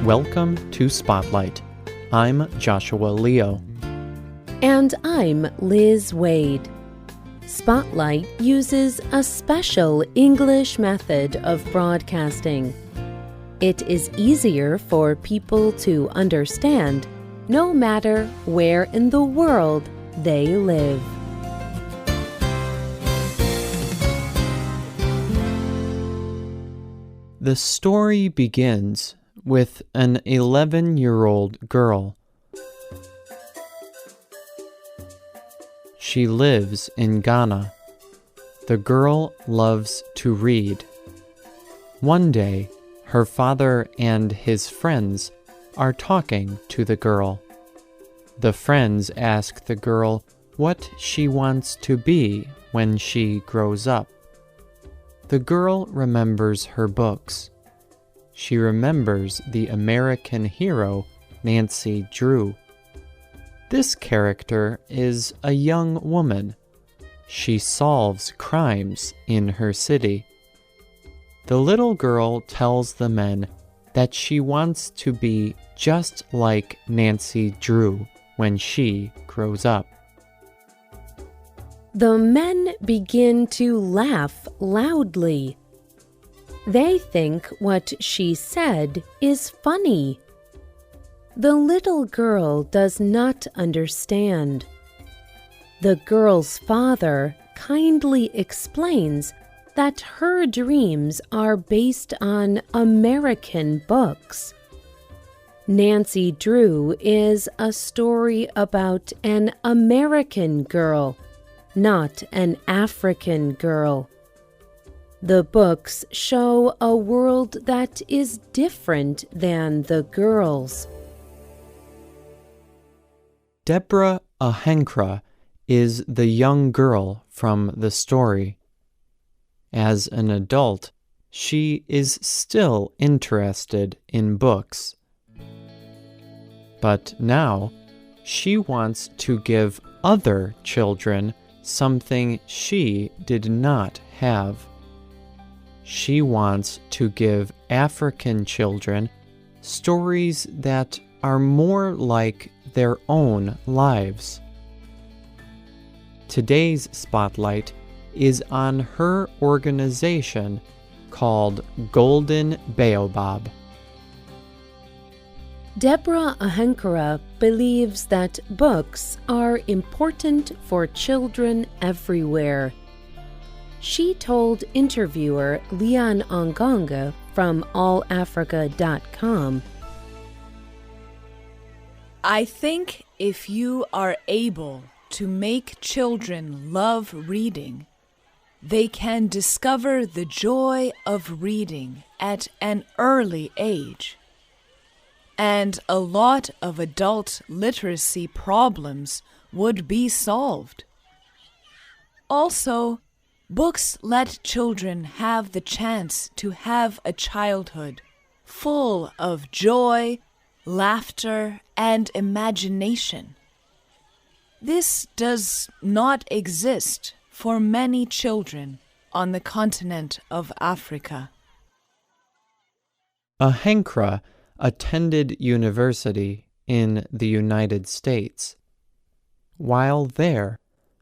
Welcome to Spotlight. I'm Joshua Leo. And I'm Liz Waid. Spotlight uses a special English method of broadcasting. It is easier for people to understand, no matter where in the world they live. The story begins with an 11-year-old girl. She lives in Ghana. The girl loves to read. One day, her father and his friends are talking to the girl. The friends ask the girl what she wants to be when she grows up. The girl remembers her books. She remembers the American hero, Nancy Drew. This character is a young woman. She solves crimes in her city. The little girl tells the men that she wants to be just like Nancy Drew when she grows up. The men begin to laugh loudly. They think what she said is funny. The little girl does not understand. The girl's father kindly explains that her dreams are based on American books. Nancy Drew is a story about an American girl, not an African girl. The books show a world that is different than the girl's. Deborah Ahenkra is the young girl from the story. As an adult, she is still interested in books. But now, she wants to give other children something she did not have. She wants to give African children stories that are more like their own lives. Today's spotlight is on her organization called Golden Baobab. Deborah Ahenkra believes that books are important for children everywhere. She told interviewer Leon Ongonga from allafrica.com, I think if you are able to make children love reading, they can discover the joy of reading at an early age. And a lot of adult literacy problems would be solved. Also, books let children have the chance to have a childhood full of joy, laughter, and imagination. This does not exist for many children on the continent of Africa. Ahenkra attended university in the United States. While there,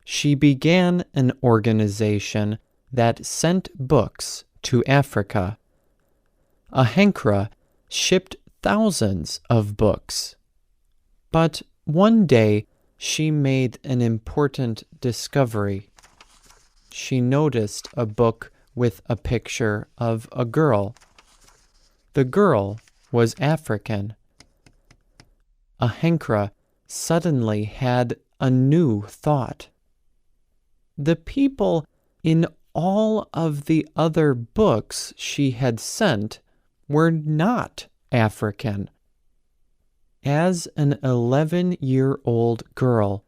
she began an organization that sent books to Africa. Ahenkra shipped thousands of books. But one day, she made an important discovery. She noticed a book with a picture of a girl. The girl was African. Ahenkra suddenly had a new thought. The people in all of the other books she had sent were not African. As an 11-year-old girl,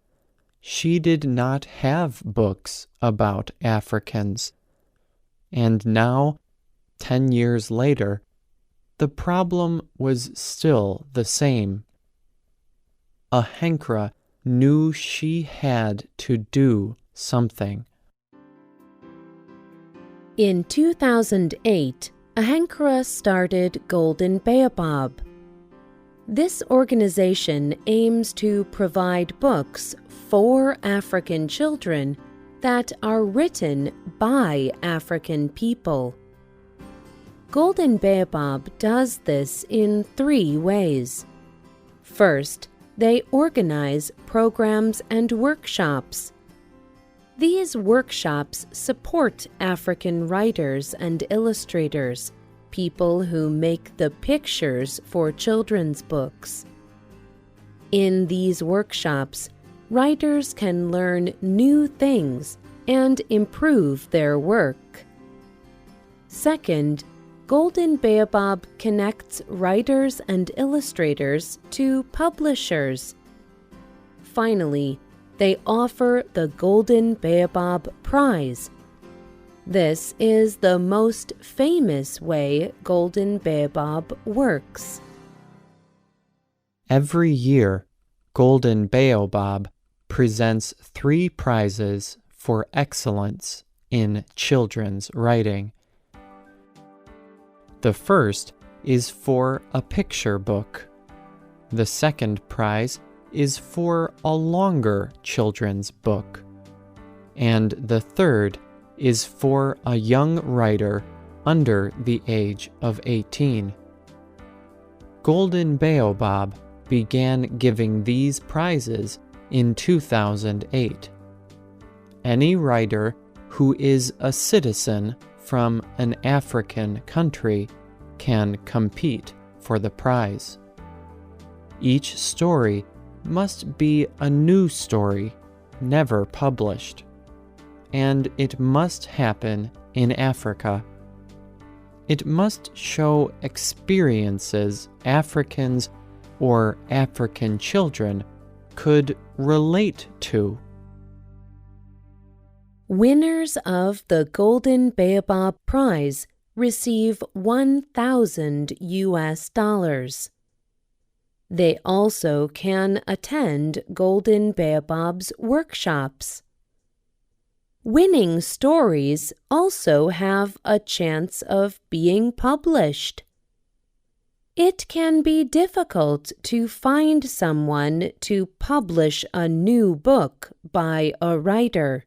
she did not have books about Africans. And now, 10 years later, the problem was still the same. Ahenkra knew she had to do something. In 2008, Ahenkra started Golden Baobab. This organization aims to provide books for African children that are written by African people. Golden Baobab does this in 3 ways. First, they organize programs and workshops. These workshops support African writers and illustrators, people who make the pictures for children's books. In these workshops, writers can learn new things and improve their work. Second, Golden Baobab connects writers and illustrators to publishers. Finally, they offer the Golden Baobab Prize. This is the most famous way Golden Baobab works. Every year, Golden Baobab presents 3 prizes for excellence in children's writing. The first is for a picture book. The second prize is for a longer children's book. And the third is for a young writer under the age of 18. Golden Baobab began giving these prizes in 2008. Any writer who is a citizen from an African country can compete for the prize. Each story must be a new story, never published, and it must happen in Africa. It must show experiences Africans or African children could relate to. Winners of the Golden Baobab Prize receive $1,000. They also can attend Golden Baobab's workshops. Winning stories also have a chance of being published. It can be difficult to find someone to publish a new book by a writer.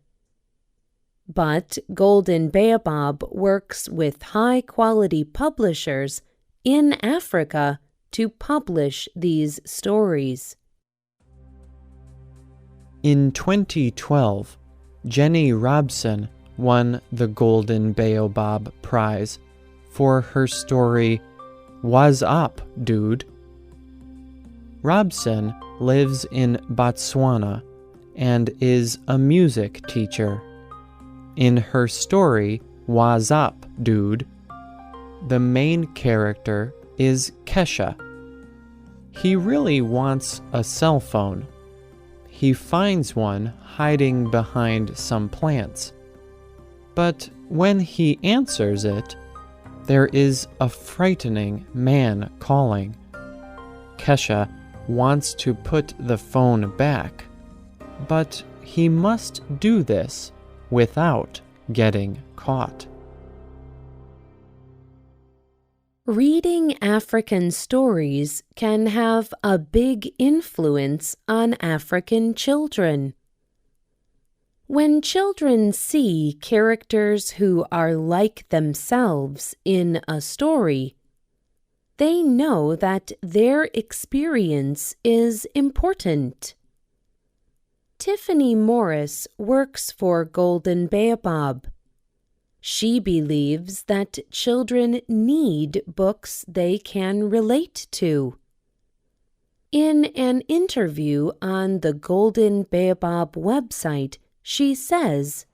But Golden Baobab works with high-quality publishers in Africa to publish these stories. In 2012, Jenny Robson won the Golden Baobab Prize for her story, "Was Up, Dude?" Robson lives in Botswana and is a music teacher. In her story, "Was Up, Dude?", the main character is Kesha. He really wants a cell phone. He finds one hiding behind some plants. But when he answers it, there is a frightening man calling. Kesha wants to put the phone back, but he must do this without getting caught. Reading African stories can have a big influence on African children. When children see characters who are like themselves in a story, they know that their experience is important. Tiffany Morris works for Golden Baobab. She believes that children need books they can relate to. In an interview on the Golden Baobab website, she says,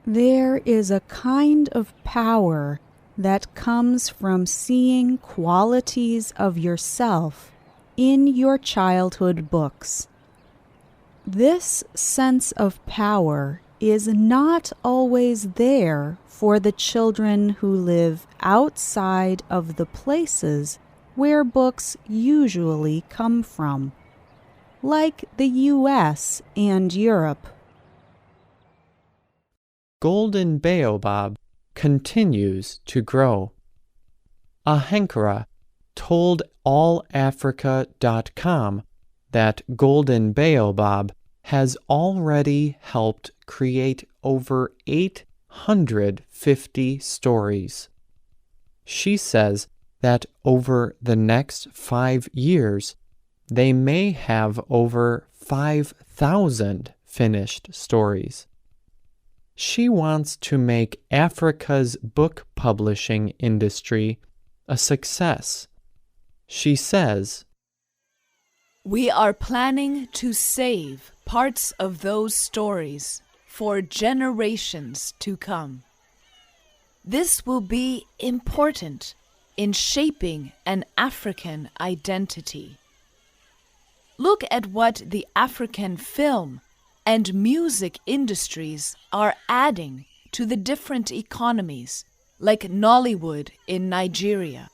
"There is a kind of power that comes from seeing qualities of yourself in your childhood books. This sense of power is not always there for the children who live outside of the places where books usually come from, like the US and Europe." Golden Baobab continues to grow. Ahankara, told allafrica.com that Golden Baobab has already helped create over 850 stories. She says that over the next 5 years, they may have over 5,000 finished stories. She wants to make Africa's book publishing industry a success. She says, "We are planning to save parts of those stories for generations to come. This will be important in shaping an African identity. Look at what the African film and music industries are adding to the different economies, like Nollywood in Nigeria.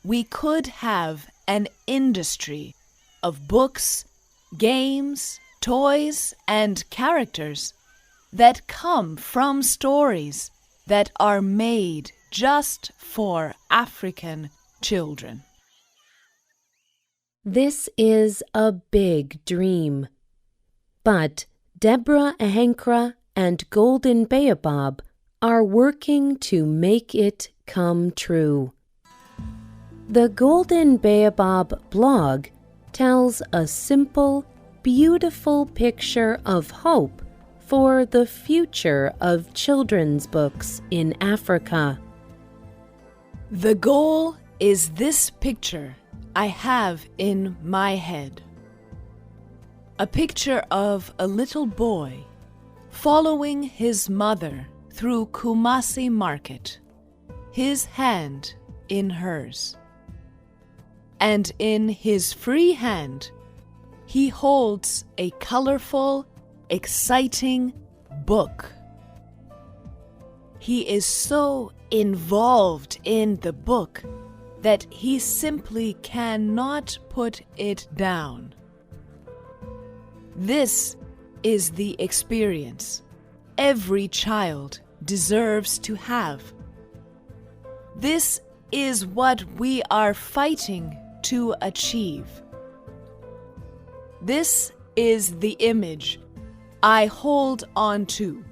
We could have an industry of books, games, toys, and characters that come from stories that are made just for African children." This is a big dream. But Deborah Ahenkra and Golden Baobab are working to make it come true. The Golden Baobab blog tells a simple, beautiful picture of hope for the future of children's books in Africa. The goal is this picture I have in my head. A picture of a little boy following his mother through Kumasi Market, his hand in hers. And in his free hand, he holds a colorful, exciting book. He is so involved in the book that he simply cannot put it down. This is the experience every child deserves to have. This is what we are fighting to achieve. This is the image I hold on to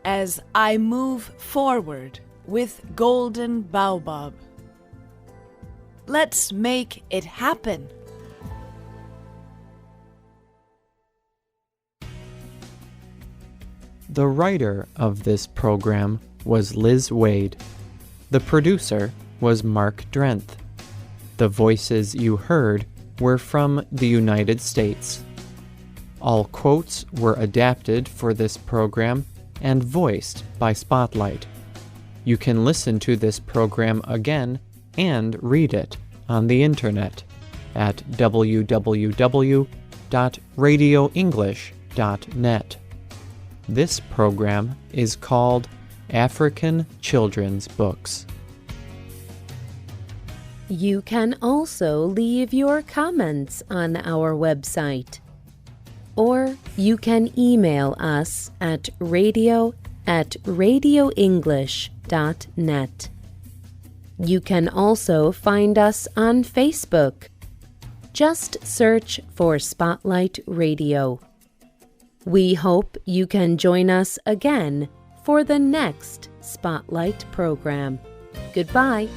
as I move forward with Golden Baobab. Let's make it happen. The writer of this program was Liz Waid. The producer was Mark Drenth. The voices you heard were from the United States. All quotes were adapted for this program and voiced by Spotlight. You can listen to this program again and read it on the internet at www.radioenglish.net. This program is called African Children's Books. You can also leave your comments on our website, or you can email us at radio@radioenglish.net. You can also find us on Facebook. Just search for Spotlight Radio. We hope you can join us again for the next Spotlight program. Goodbye.